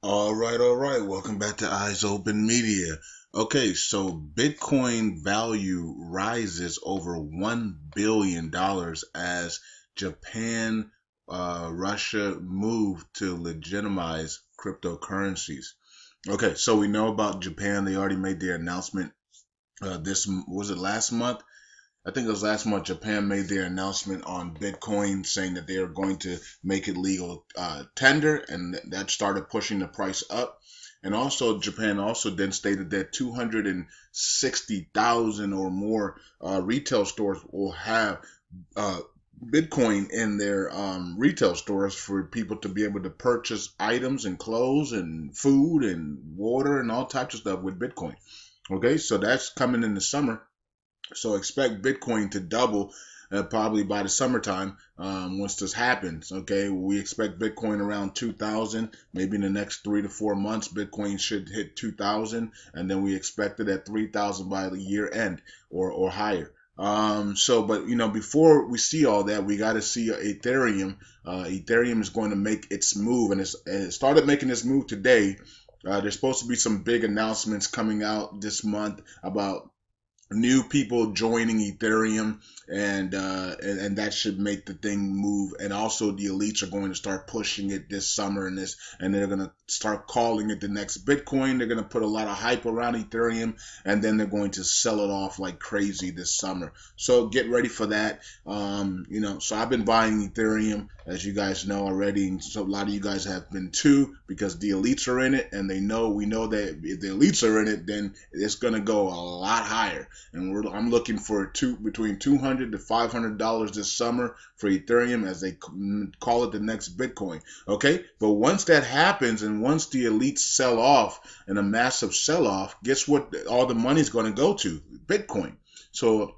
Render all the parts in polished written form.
All right. Welcome back to Eyes Open Media. Okay, so Bitcoin value rises over $1 billion as Japan, Russia move to legitimize cryptocurrencies. Okay, so we know about Japan. They already made their announcement. This was it last month? I think it was last month. Japan made their announcement on Bitcoin, saying that they are going to make it legal tender, and that started pushing the price up. And also, Japan also then stated that 260,000 or more retail stores will have uh, Bitcoin in their retail stores for people to be able to purchase items and clothes and food and water and all types of stuff with Bitcoin. Okay, so that's coming in the summer. So expect Bitcoin to double probably by the summertime once this happens. Okay, we expect Bitcoin around 2,000. Maybe in the next 3 to 4 months, Bitcoin should hit 2,000, and then we expect it at 3,000 by the year end or higher. But before we see all that, we got to see Ethereum. Ethereum is going to make its move, and it started making this move today. There's supposed to be some big announcements coming out this month about new people joining Ethereum, and that should make the thing move. And also, the elites are going to start pushing it this summer, and they're going to start calling it the next Bitcoin. They're going to put a lot of hype around Ethereum, and then they're going to sell it off like crazy this summer. So get ready for that. So I've been buying Ethereum, as you guys know already, and so a lot of you guys have been too, because the elites are in it, and we know that if the elites are in it, then it's going to go a lot higher. And I'm looking for between $200 to $500 this summer for Ethereum, as they call it the next Bitcoin. Okay, but once that happens, and once the elites sell off in a massive sell-off, guess what? All the money's going to go to Bitcoin. So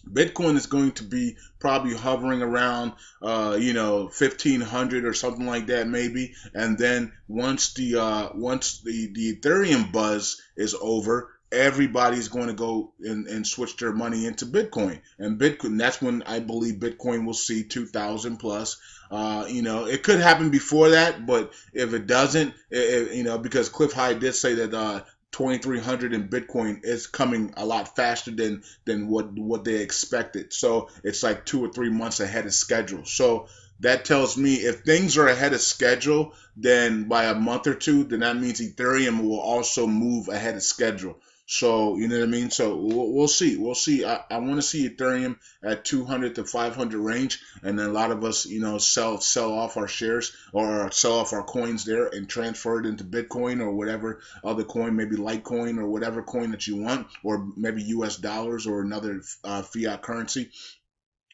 Bitcoin is going to be probably hovering around, 1,500 or something like that, maybe. And then once the Ethereum buzz is over, everybody's going to go and switch their money into Bitcoin. And Bitcoin, that's when I believe Bitcoin will see 2,000 plus. It could happen before that, but if it doesn't, because Cliff High did say that 2,300 in Bitcoin is coming a lot faster than what they expected. So it's like 2 or 3 months ahead of schedule. So that tells me if things are ahead of schedule, then by a month or two, then that means Ethereum will also move ahead of schedule. So, you know what I mean? So we'll see. We'll see. I want to see Ethereum at 200 to 500 range, and then a lot of us, sell off our shares or sell off our coins there and transfer it into Bitcoin or whatever other coin, maybe Litecoin or whatever coin that you want, or maybe US dollars or another fiat currency.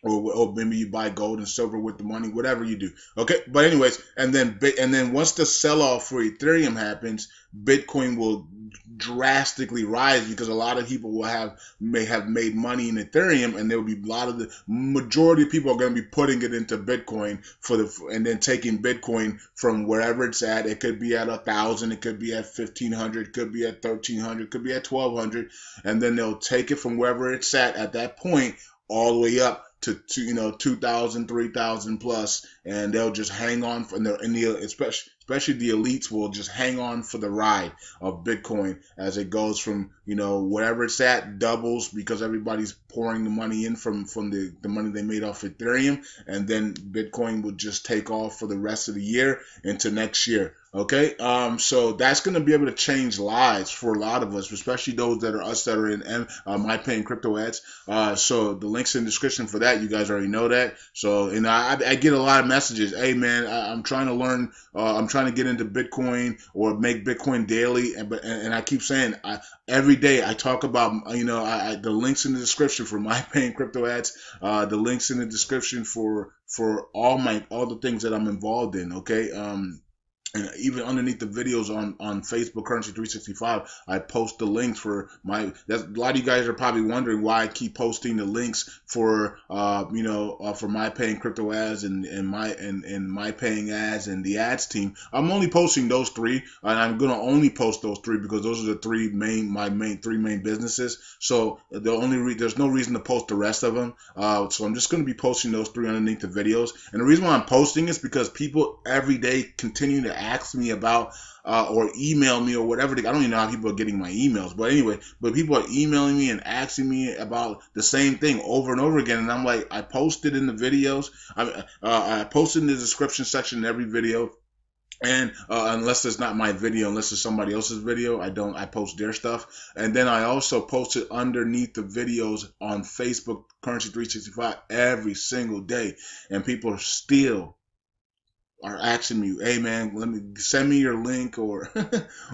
Or maybe you buy gold and silver with the money, whatever you do. Okay, but anyways, and then once the sell-off for Ethereum happens, Bitcoin will drastically rise, because a lot of people may have made money in Ethereum, and there will be a lot of the majority of people are going to be putting it into Bitcoin and then taking Bitcoin from wherever it's at. It could be at 1,000, it could be at 1,500, it could be at 1,300, it could be at 1,200, and then they'll take it from wherever it's at that point all the way up to 2,000, 3,000 plus, and they'll just hang on especially the elites will just hang on for the ride of Bitcoin as it goes from wherever it's at, doubles, because everybody's pouring the money in from the money they made off Ethereum, and then Bitcoin will just take off for the rest of the year into next year. Okay, so that's going to be able to change lives for a lot of us, especially those that are in my paying crypto ads. So the links in the description for that. You guys already know that. So I get a lot of messages. Hey man, I'm trying to learn. I'm trying to get into Bitcoin or make Bitcoin daily, and I keep saying every day I talk about the links in the description for my paying crypto ads. The links in the description for all the things that I'm involved in. Okay. And even underneath the videos on Facebook Currency 365, I post the links for a lot of you guys are probably wondering why I keep posting the links for for my paying crypto ads and my paying ads and the ads team. I'm only posting those three, and I'm gonna only post those three because those are my three main businesses. So there's no reason to post the rest of them. So I'm just gonna be posting those three underneath the videos. And the reason why I'm posting is because people every day continue to ask me about or email me or whatever. I don't even know how people are getting my emails, but anyway, but people are emailing me and asking me about the same thing over and over again. And I'm like, I posted in the videos, I posted in the description section in every video. And unless it's not my video, unless it's somebody else's video, I post their stuff. And then I also post it underneath the videos on Facebook, Currency 365, every single day. And people still are asking me, hey man, let me send me your link, or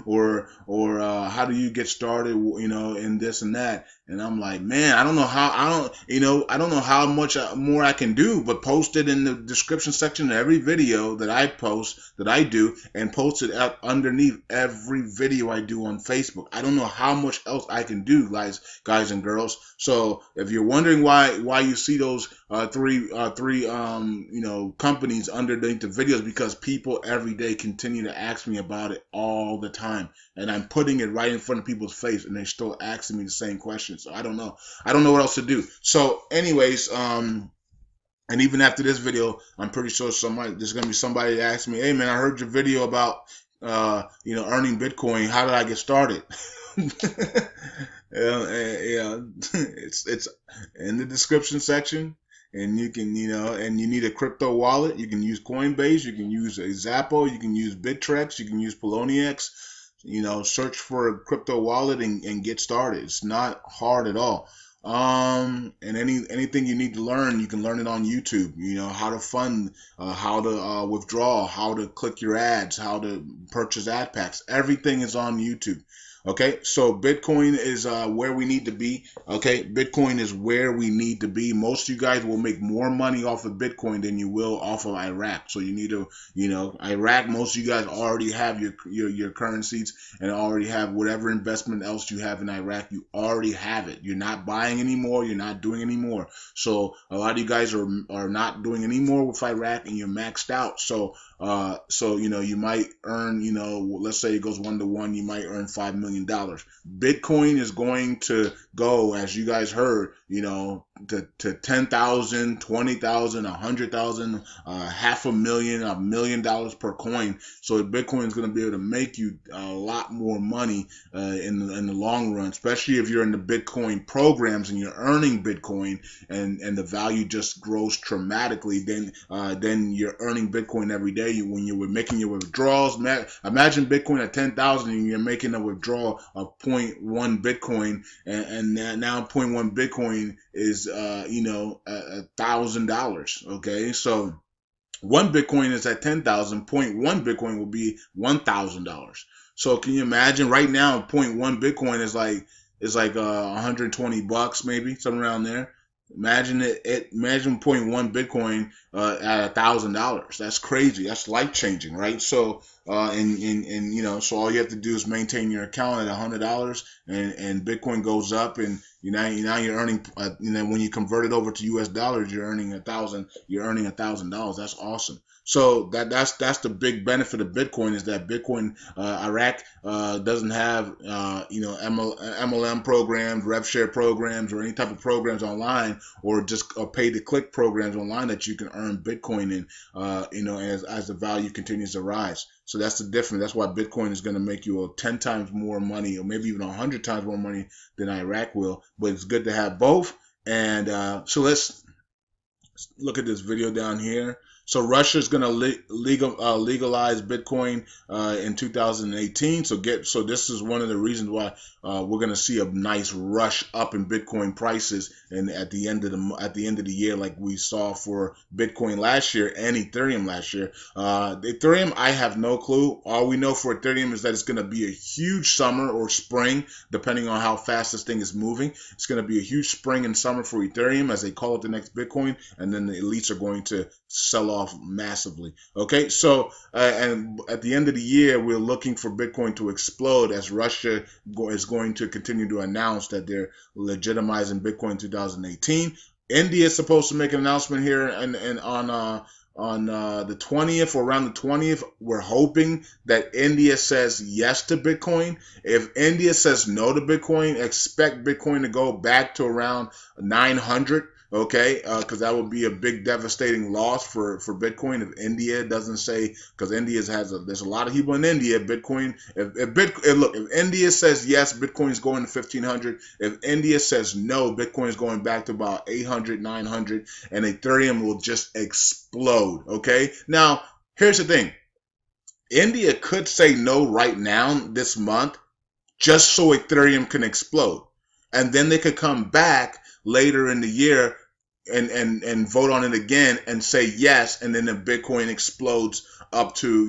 or how do you get started, in this and that. And I'm like, man, I don't know how much more I can do, but post it in the description section of every video that I post, that I do, and post it up underneath every video I do on Facebook. I don't know how much else I can do, guys and girls. So if you're wondering why you see those three companies underneath the videos, because people every day continue to ask me about it all the time, and I'm putting it right in front of people's face, and they're still asking me the same questions. So I don't know what else to do. So anyways, and even after this video, I'm pretty sure there's gonna be somebody that asks me, hey man, I heard your video about earning Bitcoin. How did I get started? It's in the description section. And you can, and you need a crypto wallet. You can use Coinbase. You can use a Zappo. You can use Bittrex. You can use Poloniex. Search for a crypto wallet and get started. It's not hard at all. And anything you need to learn, you can learn it on YouTube. How to fund, how to withdraw, how to click your ads, how to purchase ad packs. Everything is on YouTube. Okay, so Bitcoin is where we need to be. Okay, Bitcoin is where we need to be. Most of you guys will make more money off of Bitcoin than you will off of Iraq. So you need to, Iraq, most of you guys already have your currencies and already have whatever investment else you have in Iraq. You already have it. You're not buying anymore. You're not doing anymore. So a lot of you guys are not doing any more with Iraq, and you're maxed out. So you might earn, let's say it goes 1-to-1, you might earn $5 million. Bitcoin is going to go, as you guys heard, to 10,000, 20,000, 100,000, $500,000, $1 million per coin. So Bitcoin is going to be able to make you a lot more money in the long run, especially if you're in the Bitcoin programs and you're earning Bitcoin, and the value just grows dramatically. Then you're earning Bitcoin every day when you're making your withdrawals. Imagine Bitcoin at 10,000 and you're making a withdrawal of 0.1 Bitcoin, and now 0.1 Bitcoin is $1,000. Okay, so 1 Bitcoin is at 10,000. 0.1 Bitcoin will be $1,000. So can you imagine? Right now, 0.1 Bitcoin is like $120, maybe somewhere around there. Imagine imagine 0.1 Bitcoin at $1,000. That's crazy. That's life changing, right? So so all you have to do is maintain your account at $100, and Bitcoin goes up, and now you're earning. When you convert it over to US dollars, you're earning $1,000. You're earning $1,000. That's awesome. So that's the big benefit of Bitcoin, is that Bitcoin, Iraq doesn't have MLM programs, rev share programs, or any type of programs online, or just pay to click programs online that you can earn Bitcoin in, as the value continues to rise. So that's the difference. That's why Bitcoin is going to make you 10 times more money, or maybe even 100 times more money than Iraq will. But it's good to have both. And so let's look at this video down here. So Russia is going to legalize Bitcoin in 2018. So this is one of the reasons why we're going to see a nice rush up in Bitcoin prices, and at the end of the year, like we saw for Bitcoin last year and Ethereum last year. Ethereum, I have no clue. All we know for Ethereum is that it's going to be a huge summer or spring, depending on how fast this thing is moving. It's going to be a huge spring and summer for Ethereum, as they call it the next Bitcoin, and then the elites are going to sell off massively. Okay, so and at the end of the year, we're looking for Bitcoin to explode, as Russia is going to continue to announce that they're legitimizing Bitcoin in 2018. India is supposed to make an announcement here, and on the 20th, or around the 20th. We're hoping that India says yes to Bitcoin. If India says no to Bitcoin, expect Bitcoin to go back to around 900. okay, because that would be a big devastating loss for Bitcoin if India doesn't say, because India there's a lot of people in India. Bitcoin, if India says yes, Bitcoin is going to 1,500. If India says no, Bitcoin is going back to about 800, 900, and Ethereum will just explode. Okay, now here's the thing: India could say no right now this month, just so Ethereum can explode. And then they could come back later in the year and vote on it again and say yes, and then the Bitcoin explodes up to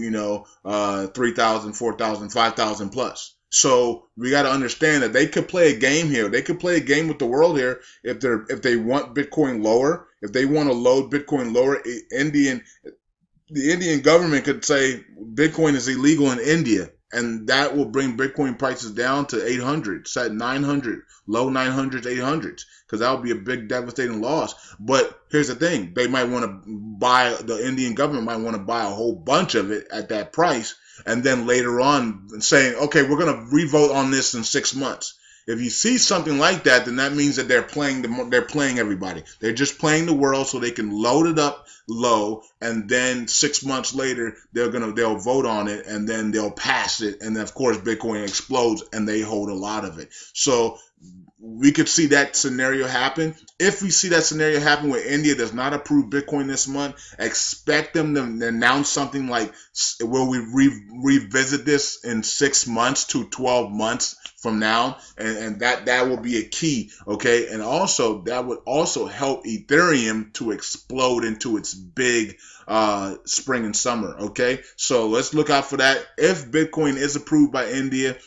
3,000, 4,000, 5,000 plus. So we got to understand that they could play a game here. They could play a game with the world here if they want Bitcoin lower, if they want to load Bitcoin lower. The Indian government could say Bitcoin is illegal in India, and that will bring Bitcoin prices down to 800, set 900, low 900s, 800s, because that would be a big devastating loss. But here's the thing: they might want to buy, the Indian government might want to buy a whole bunch of it at that price, and then later on saying, okay, we're going to revote on this in 6 months. If you see something like that, then that means that they're playing everybody. They're just playing the world so they can load it up low, and then 6 months later they'll vote on it, and then they'll pass it, and then of course Bitcoin explodes and they hold a lot of it. So we could see that scenario happen. If we see that scenario happen where India does not approve Bitcoin this month, expect them to announce something like, will we revisit this in 6 months to 12 months from now, and that will be a key, okay? And also that would also help Ethereum to explode into its big spring and summer, okay? So let's look out for that. If Bitcoin is approved by India,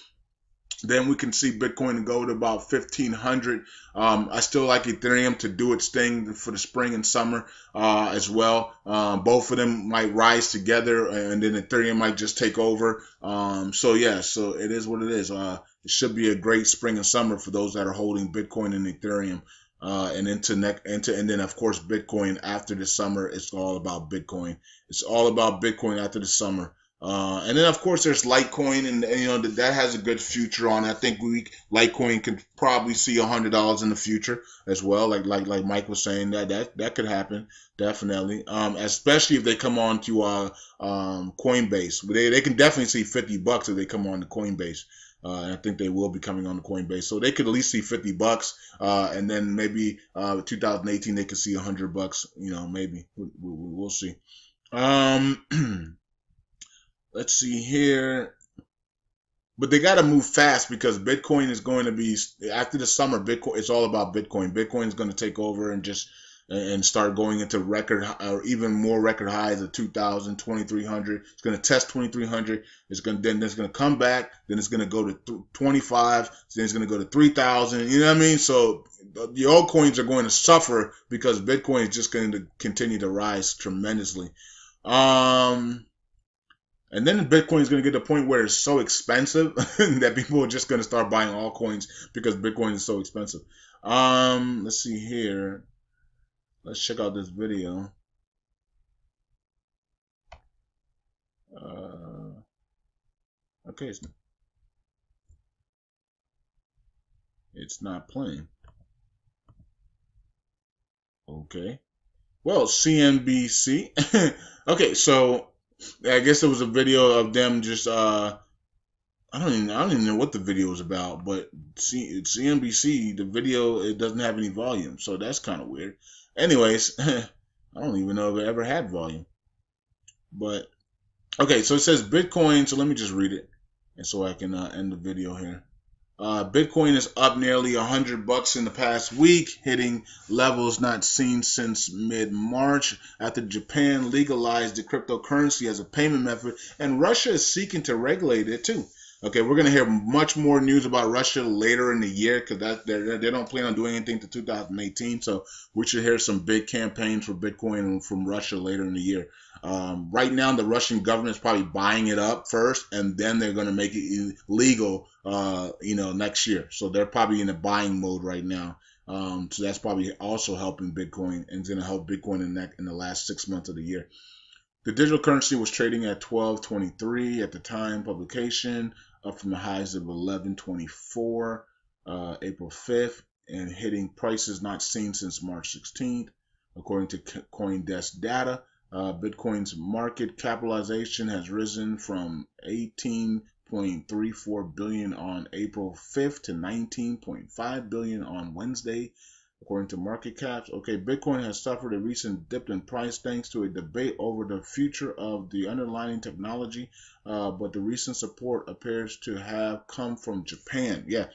then we can see Bitcoin go to about 1,500. I still like Ethereum to do its thing for the spring and summer as well. Both of them might rise together, and then Ethereum might just take over. So it is what it is. It should be a great spring and summer for those that are holding Bitcoin and Ethereum. And then of course Bitcoin after the summer. It's all about Bitcoin. It's all about Bitcoin after the summer. And then of course there's Litecoin, and that has a good future on it. I think Litecoin could probably see $100 in the future as well. Like Mike was saying, that could happen definitely. Especially if they come on to Coinbase. They can definitely see $50 if they come on to Coinbase. And I think they will be coming on the Coinbase, so they could at least see $50. And then maybe 2018 they could see $100. Maybe we'll see. Let's see here. But they got to move fast, because Bitcoin is going to be, after the summer, Bitcoin, it's all about Bitcoin. Bitcoin is going to take over and start going into record, or even more record highs of 2,000, 2,300. It's going to test 2,300. Then it's going to come back. Then it's going to go to 25. Then it's going to go to 3,000. You know what I mean? So the altcoins are going to suffer because Bitcoin is just going to continue to rise tremendously. And then Bitcoin is going to get to the point where it's so expensive that people are just going to start buying altcoins because Bitcoin is so expensive. Let's see here. Let's check out this video. Okay, it's not playing. Okay. Well, CNBC. Okay, so I guess it was a video of them just I don't even know what the video was about, but CNBC, the video, it doesn't have any volume, so that's kind of weird. Anyways, I don't even know if it ever had volume. But okay, so it says Bitcoin, so let me just read it, and so I can end the video here. Bitcoin is up nearly $100 in the past week, hitting levels not seen since mid-March after Japan legalized the cryptocurrency as a payment method, and Russia is seeking to regulate it too. Okay, we're going to hear much more news about Russia later in the year, because they don't plan on doing anything to 2018, so we should hear some big campaigns for Bitcoin from Russia later in the year. Right now, the Russian government is probably buying it up first, and then they're going to make it legal, next year. So they're probably in a buying mode right now. So that's probably also helping Bitcoin, and it's going to help Bitcoin in the last 6 months of the year. The digital currency was trading at $12.23 at the time publication, up from the highs of $11.24 April 5th. and hitting prices not seen since March 16th, according to CoinDesk data. Bitcoin's market capitalization has risen from 18.34 billion on April 5th to 19.5 billion on Wednesday, according to market caps. Okay, Bitcoin has suffered a recent dip in price thanks to a debate over the future of the underlying technology, but the recent support appears to have come from Japan. Yeah.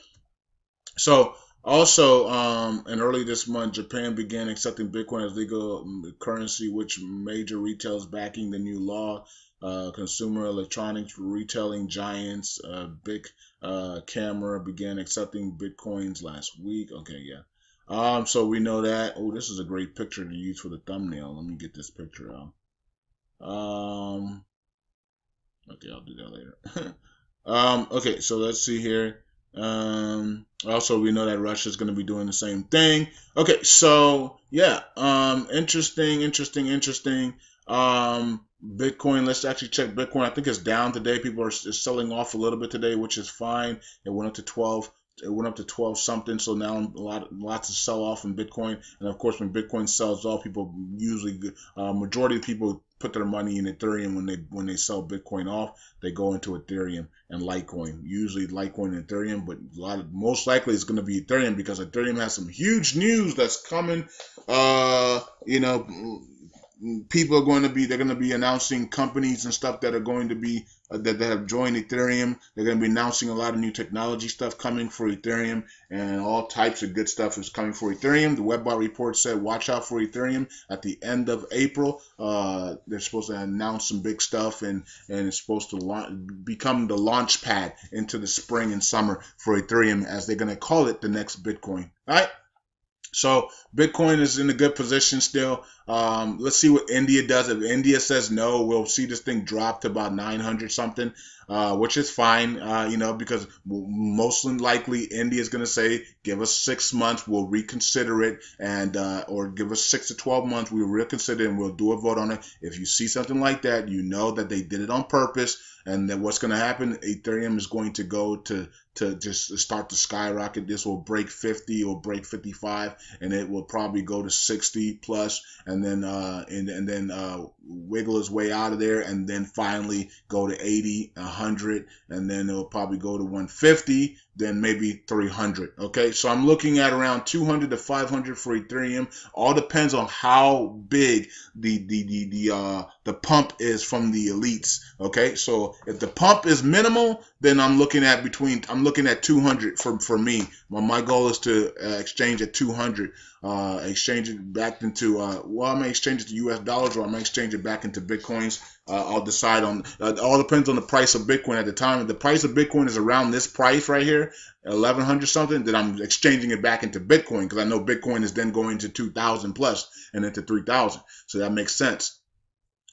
So also, and early this month, Japan began accepting Bitcoin as legal currency, which major retailers backing the new law. Consumer electronics retailing giants, Big Camera began accepting Bitcoins last week. Okay, yeah. So we know that. Oh, this is a great picture to use for the thumbnail. Let me get this picture out. Okay, I'll do that later. Okay, so let's see here. Also, we know that Russia is going to be doing the same thing. Okay, so yeah, interesting. Bitcoin, let's actually check Bitcoin. I think it's down today. People are selling off a little bit today, which is fine. It went up to 12. It went up to 12 something, so now lots of sell off in Bitcoin. And of course, when Bitcoin sells off, people usually majority of people put their money in Ethereum when they sell Bitcoin off. They go into Ethereum and Litecoin. Usually Litecoin and Ethereum, but most likely it's going to be Ethereum because Ethereum has some huge news that's coming. People are going to be, they're going to be announcing companies and stuff that are going to be that have joined Ethereum. They're going to be announcing a lot of new technology stuff coming for Ethereum, and all types of good stuff is coming for Ethereum. The Webbot report said watch out for Ethereum at the end of April. They're supposed to announce some big stuff, and it's supposed to become the launch pad into the spring and summer for Ethereum, as they're going to call it the next Bitcoin. All right. So Bitcoin is in a good position still. Let's see what India does. If India says no, we'll see this thing drop to about 900 something, which is fine, because most likely India is going to say, give us 6 months, we'll reconsider it, and or give us 6 to 12 months, we'll reconsider it, and we'll do a vote on it. If you see something like that, you know that they did it on purpose, and then what's going to happen, Ethereum is going to go to just start to skyrocket. This will break 50 or break 55, and it will probably go to 60 plus, and then wiggle its way out of there, and then finally go to 80, 100, and then it'll probably go to 150, then maybe 300. Okay, so I'm looking at around 200 to 500 for Ethereum. All depends on how big the pump is from the elites. Okay, so if the pump is minimal, then I'm looking at 200 for me. My goal is to exchange at 200. Exchange it back into I may exchange it to US dollars, or I may exchange it back into Bitcoins. I'll decide on all depends on the price of Bitcoin at the time. If the price of Bitcoin is around this price right here, 1100 something, then I'm exchanging it back into Bitcoin, because I know Bitcoin is then going to 2000 plus and into 3000, so that makes sense.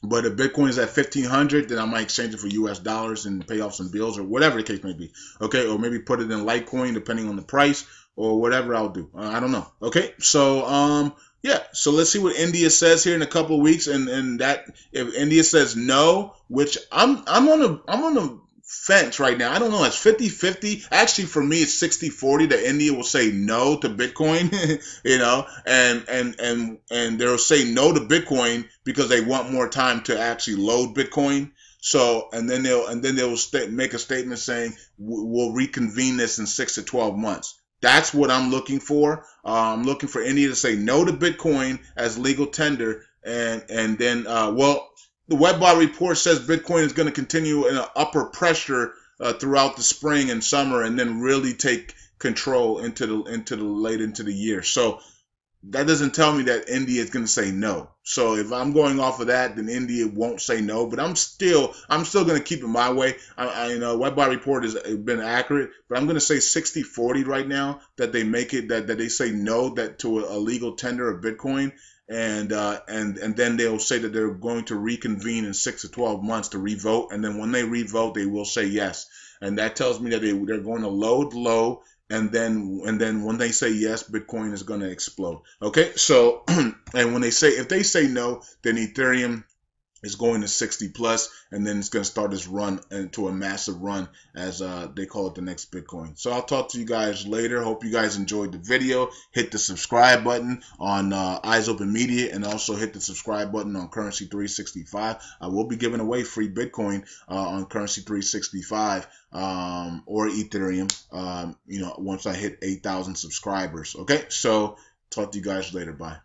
But if Bitcoin is at 1500, then I might exchange it for US dollars and pay off some bills or whatever the case may be. Okay, or maybe put it in Litecoin depending on the price, or whatever I'll do. I don't know. Okay, so yeah, so let's see what India says here in a couple of weeks, and that if India says no, which I'm on the fence right now. I don't know. It's 50-50. Actually, for me, it's 60-40 that India will say no to Bitcoin, and they'll say no to Bitcoin because they want more time to actually load Bitcoin. So, and then they'll make a statement saying we'll reconvene this in 6 to 12 months. That's what I'm looking for. I'm looking for India to say no to Bitcoin as legal tender, and then the Webbot report says Bitcoin is going to continue in an upper pressure throughout the spring and summer, and then really take control into the year. So that doesn't tell me that India is going to say no. So if I'm going off of that, then India won't say no. But I'm still going to keep it my way. Webbot report has been accurate, but I'm going to say 60-40 right now that they make it that they say no to a legal tender of Bitcoin. And then they'll say that they're going to reconvene in 6 to 12 months to revote, and then when they revote, they will say yes, and that tells me that they're going to load low, and then when they say yes, Bitcoin is going to explode. Okay, so and if they say no, then Ethereum It's going to 60 plus, and then it's going to start its run into a massive run, as they call it, the next Bitcoin. So I'll talk to you guys later. Hope you guys enjoyed the video. Hit the subscribe button on Eyes Open Media, and also hit the subscribe button on Currency 365. I will be giving away free Bitcoin on Currency 365 or Ethereum, once I hit 8,000 subscribers. Okay, so talk to you guys later. Bye.